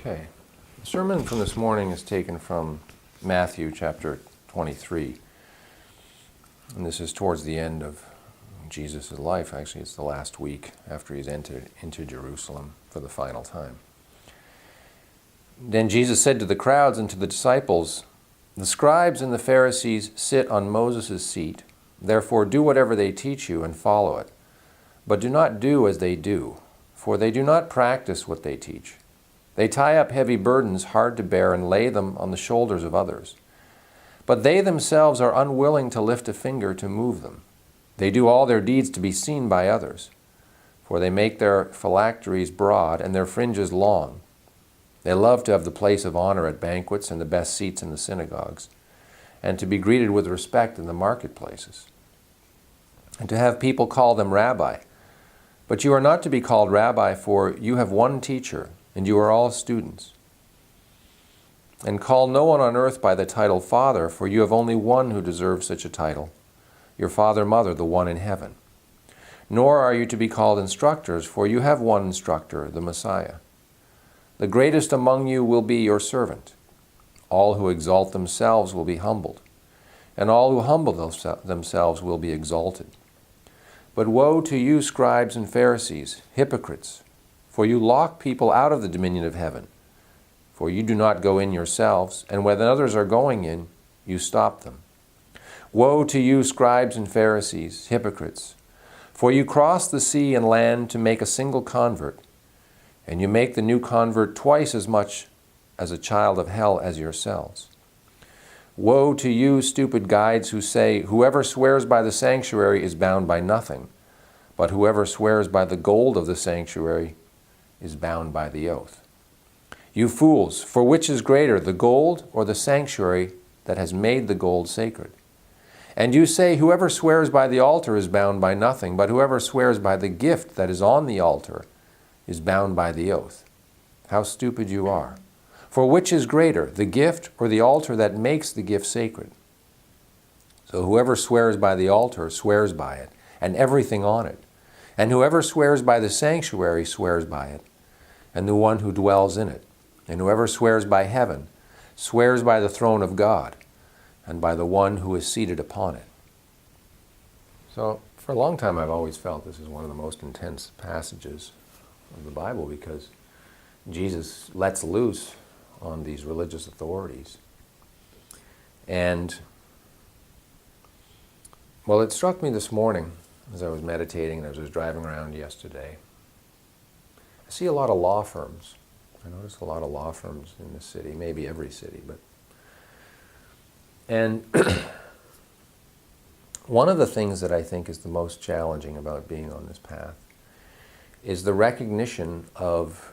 Okay. The sermon from this morning is taken from Matthew chapter 23. And this is towards the end of Jesus' life. Actually, it's the last week after he's entered into Jerusalem for the final time. Then Jesus said to the crowds and to the disciples, "The scribes and the Pharisees sit on Moses' seat. Therefore do whatever they teach you and follow it. But do not do as they do, for they do not practice what they teach. They tie up heavy burdens hard to bear and lay them on the shoulders of others. But they themselves are unwilling to lift a finger to move them. They do all their deeds to be seen by others, for they make their phylacteries broad and their fringes long. They love to have the place of honor at banquets and the best seats in the synagogues, and to be greeted with respect in the marketplaces, and to have people call them rabbi. But you are not to be called rabbi, for you have one teacher, and you are all students. And call no one on earth by the title Father, for you have only one who deserves such a title, your Father, Mother, the one in heaven. Nor are you to be called instructors, for you have one instructor, the Messiah. The greatest among you will be your servant. All who exalt themselves will be humbled, and all who humble themselves will be exalted. But woe to you, scribes and Pharisees, hypocrites! For you lock people out of the dominion of heaven. For you do not go in yourselves, and when others are going in, you stop them. Woe to you, scribes and Pharisees, hypocrites! For you cross the sea and land to make a single convert, and you make the new convert twice as much as a child of hell as yourselves. Woe to you, stupid guides, who say, whoever swears by the sanctuary is bound by nothing, but whoever swears by the gold of the sanctuary is bound by the oath. You fools, for which is greater, the gold or the sanctuary that has made the gold sacred? And you say, whoever swears by the altar is bound by nothing, but whoever swears by the gift that is on the altar is bound by the oath. How stupid you are! For which is greater, the gift or the altar that makes the gift sacred? So whoever swears by the altar swears by it, and everything on it. And whoever swears by the sanctuary swears by it, and the one who dwells in it. And whoever swears by heaven swears by the throne of God, and by the one who is seated upon it." So, for a long time I've always felt this is one of the most intense passages of the Bible, because Jesus lets loose on these religious authorities. And, well, it struck me this morning as I was meditating and as I was driving around yesterday. I see a lot of law firms. I notice a lot of law firms in the city, maybe every city, and one of the things that I think is the most challenging about being on this path is the recognition of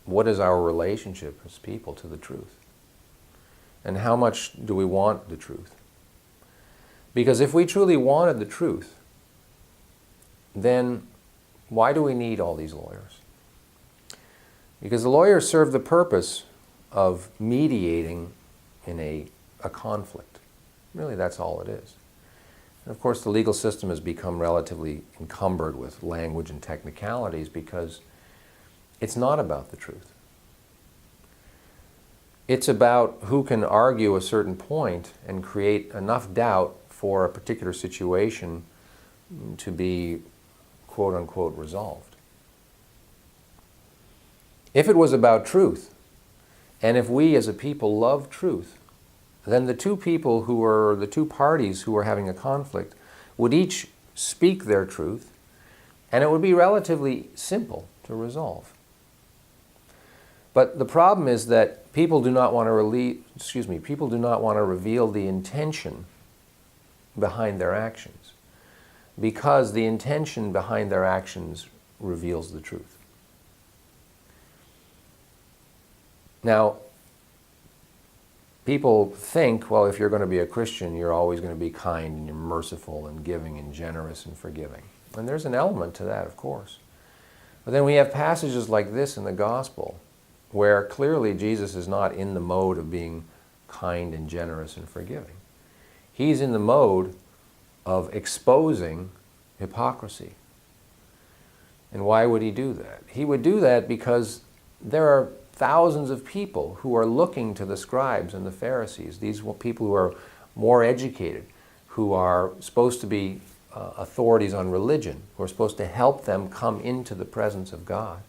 what is our relationship as people to the truth, and how much do we want the truth. Because if we truly wanted the truth, then why do we need all these lawyers? Because the lawyers serve the purpose of mediating in a conflict. Really, that's all it is. And of course, the legal system has become relatively encumbered with language and technicalities because it's not about the truth. It's about who can argue a certain point and create enough doubt for a particular situation to be quote-unquote resolved. If it was about truth, and if we as a people love truth, then the two parties who are having a conflict would each speak their truth, and it would be relatively simple to resolve. But the problem is that people do not want to reveal the intention behind their actions, because the intention behind their actions reveals the truth. Now, people think, well, if you're going to be a Christian, you're always going to be kind and you're merciful and giving and generous and forgiving. And there's an element to that, of course. But then we have passages like this in the gospel where clearly Jesus is not in the mode of being kind and generous and forgiving. He's in the mode of exposing hypocrisy. And why would he do that? He would do that because there are thousands of people who are looking to the scribes and the Pharisees, these people who are more educated, who are supposed to be authorities on religion, who are supposed to help them come into the presence of God.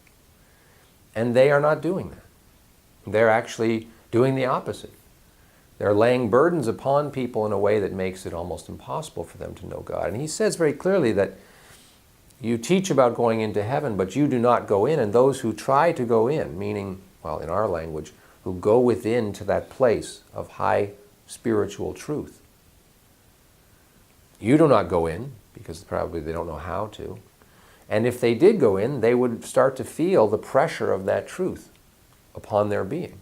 And they are not doing that. They're actually doing the opposite. They're laying burdens upon people in a way that makes it almost impossible for them to know God. And he says very clearly that you teach about going into heaven, but you do not go in. And those who try to go in, meaning, well, in our language, who go within to that place of high spiritual truth, you do not go in, because probably they don't know how to. And if they did go in, they would start to feel the pressure of that truth upon their being.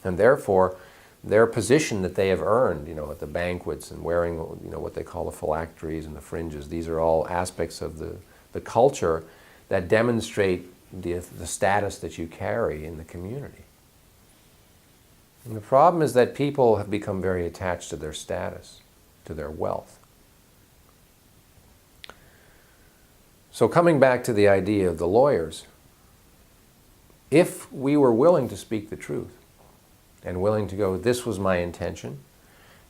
And therefore, their position that they have earned, at the banquets and wearing, what they call the phylacteries and the fringes, these are all aspects of the culture that demonstrate the status that you carry in the community. And the problem is that people have become very attached to their status, to their wealth. So coming back to the idea of the lawyers, if we were willing to speak the truth and willing to go, this was my intention,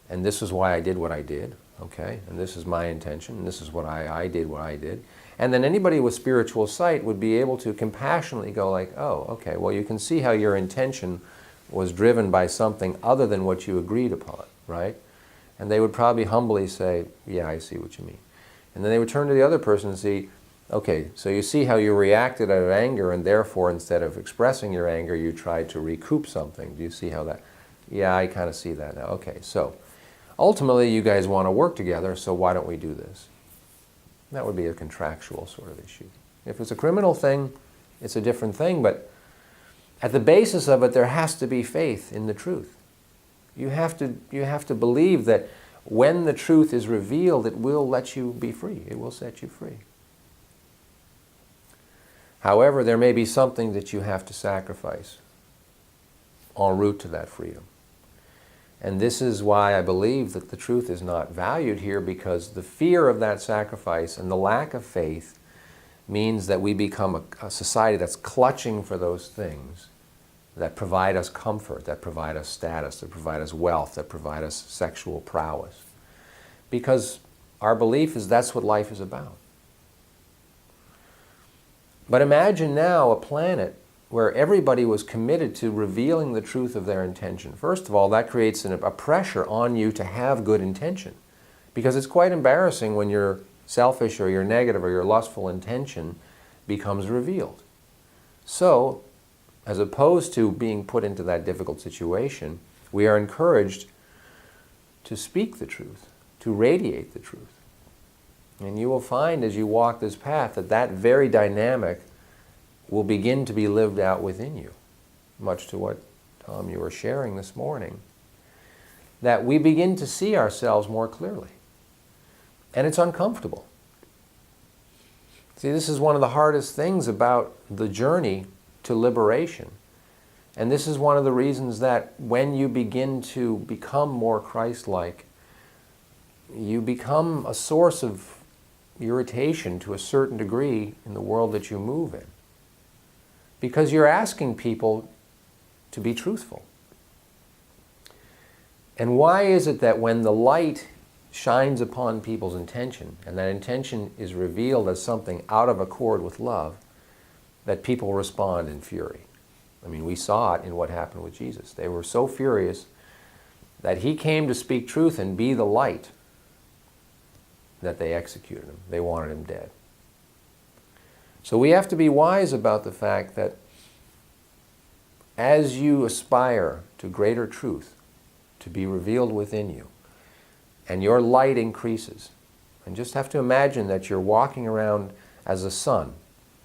and this is why I did what I did, okay, and this is my intention, and this is what I did what I did, and then anybody with spiritual sight would be able to compassionately go like, oh, okay, well, you can see how your intention was driven by something other than what you agreed upon, right? And they would probably humbly say, yeah, I see what you mean. And then they would turn to the other person and see, okay, so you see how you reacted out of anger, and therefore instead of expressing your anger, you tried to recoup something. Do you see how that? Yeah, I kind of see that now. Okay, so ultimately you guys want to work together, so why don't we do this? That would be a contractual sort of issue. If it's a criminal thing, it's a different thing, but at the basis of it, there has to be faith in the truth. You have to believe that when the truth is revealed, it will let you be free. It will set you free. However, there may be something that you have to sacrifice en route to that freedom. And this is why I believe that the truth is not valued here, because the fear of that sacrifice and the lack of faith means that we become a society that's clutching for those things that provide us comfort, that provide us status, that provide us wealth, that provide us sexual prowess. Because our belief is that's what life is about. But imagine now a planet where everybody was committed to revealing the truth of their intention. First of all, that creates a pressure on you to have good intention, because it's quite embarrassing when your selfish or your negative or your lustful intention becomes revealed. So, as opposed to being put into that difficult situation, we are encouraged to speak the truth, to radiate the truth. And you will find as you walk this path that that very dynamic will begin to be lived out within you, much to what, Tom, you were sharing this morning, that we begin to see ourselves more clearly. And it's uncomfortable. See, this is one of the hardest things about the journey to liberation. And this is one of the reasons that when you begin to become more Christ-like, you become a source of irritation to a certain degree in the world that you move in. Because you're asking people to be truthful. And why is it that when the light shines upon people's intention, and that intention is revealed as something out of accord with love, that people respond in fury? I mean, we saw it in what happened with Jesus. They were so furious that he came to speak truth and be the light, that they executed him. They wanted him dead. So we have to be wise about the fact that as you aspire to greater truth to be revealed within you, and your light increases, and just have to imagine that you're walking around as a sun,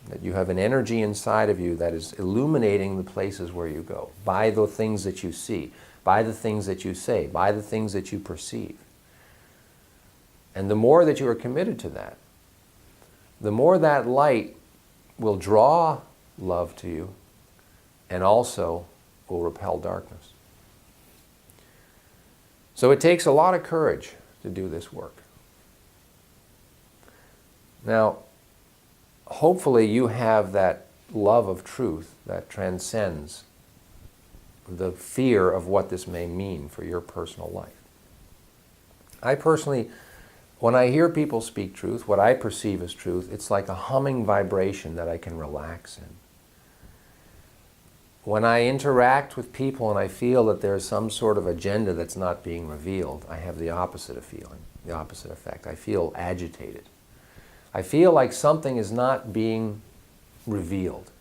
that you have an energy inside of you that is illuminating the places where you go, by the things that you see, by the things that you say, by the things that you perceive. And the more that you are committed to that, the more that light will draw love to you and also will repel darkness. So it takes a lot of courage to do this work. Now, hopefully you have that love of truth that transcends the fear of what this may mean for your personal life. I personally, when I hear people speak truth, what I perceive as truth, it's like a humming vibration that I can relax in. When I interact with people and I feel that there's some sort of agenda that's not being revealed, I have the opposite of feeling, the opposite effect. I feel agitated. I feel like something is not being revealed.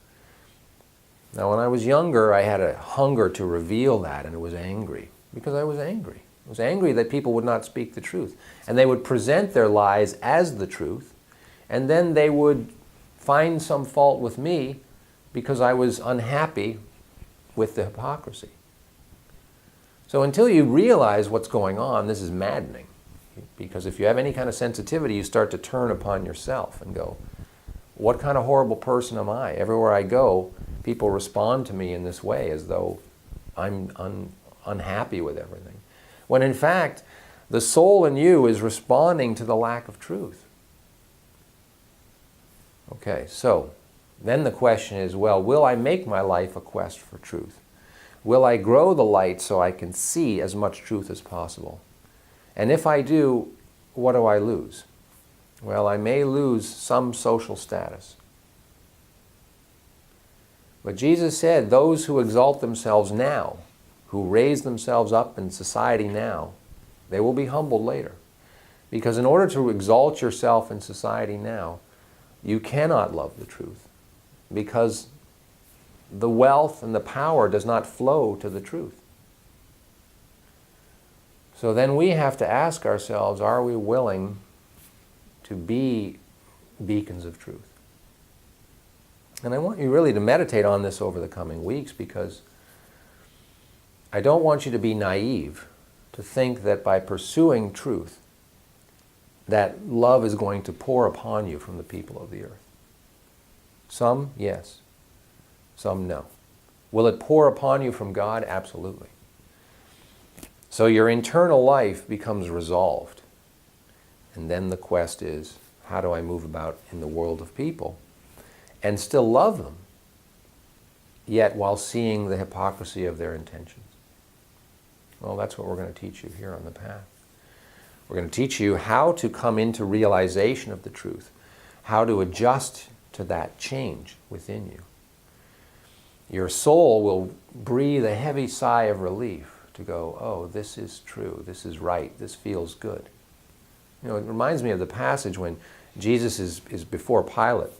Now, when I was younger, I had a hunger to reveal that, and it was angry, because I was angry. I was angry that people would not speak the truth. And they would present their lies as the truth, and then they would find some fault with me because I was unhappy with the hypocrisy. So until you realize what's going on, this is maddening. Because if you have any kind of sensitivity, you start to turn upon yourself and go, what kind of horrible person am I? Everywhere I go, people respond to me in this way as though I'm unhappy with everything. When in fact, the soul in you is responding to the lack of truth. Okay, so then the question is, well, will I make my life a quest for truth? Will I grow the light so I can see as much truth as possible? And if I do, what do I lose? Well, I may lose some social status. But Jesus said, those who exalt themselves now, who raise themselves up in society now, they will be humbled later. Because in order to exalt yourself in society now, you cannot love the truth. Because the wealth and the power does not flow to the truth. So then we have to ask ourselves, are we willing to be beacons of truth? And I want you really to meditate on this over the coming weeks, because I don't want you to be naive to think that by pursuing truth, that love is going to pour upon you from the people of the earth. Some, yes. Some, no. Will it pour upon you from God? Absolutely. So your internal life becomes resolved. And then the quest is, how do I move about in the world of people and still love them, yet while seeing the hypocrisy of their intentions? Well, that's what we're going to teach you here on the path. We're going to teach you how to come into realization of the truth, how to adjust to that change within you. Your soul will breathe a heavy sigh of relief to go, oh, this is true, this is right, this feels good. You know, it reminds me of the passage when Jesus is before Pilate,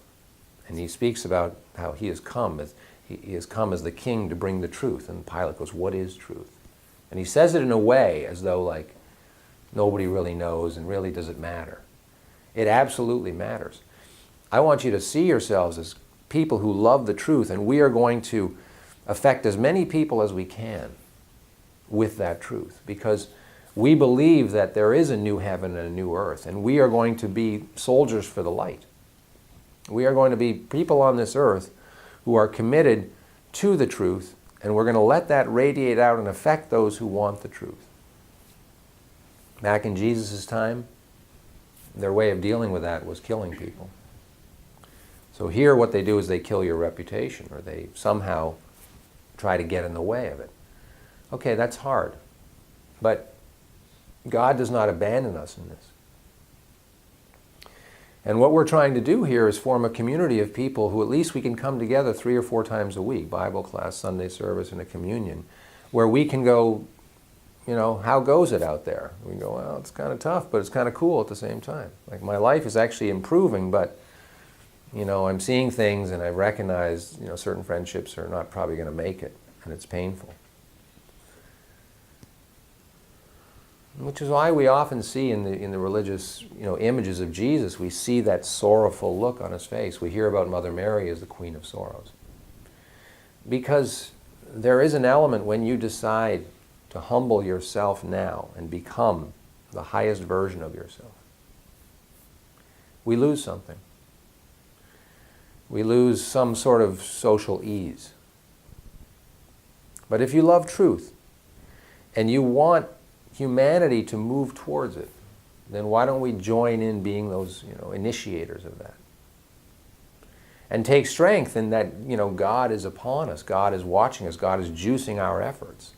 and he speaks about how he has come as the king to bring the truth. And Pilate goes, what is truth? And he says it in a way as though like nobody really knows and really does it matter. It absolutely matters. I want you to see yourselves as people who love the truth, and we are going to affect as many people as we can with that truth, because we believe that there is a new heaven and a new earth, and we are going to be soldiers for the light. We are going to be people on this earth who are committed to the truth, and we're going to let that radiate out and affect those who want the truth. Back in Jesus' time, their way of dealing with that was killing people. So here what they do is they kill your reputation, or they somehow try to get in the way of it. Okay, that's hard. But God does not abandon us in this. And what we're trying to do here is form a community of people who at least we can come together 3 or 4 times a week, Bible class, Sunday service, and a communion, where we can go, you know, how goes it out there? We can go, well, it's kind of tough, but it's kind of cool at the same time. Like my life is actually improving, but, you know, I'm seeing things and I recognize, you know, certain friendships are not probably going to make it, and it's painful. Which is why we often see in the religious, you know, images of Jesus, we see that sorrowful look on his face. We hear about Mother Mary as the Queen of Sorrows. Because there is an element when you decide to humble yourself now and become the highest version of yourself. We lose something. We lose some sort of social ease. But if you love truth and you want humanity to move towards it, then why don't we join in being those, you know, initiators of that? and take strength in that, God is upon us, God is watching us, God is juicing our efforts.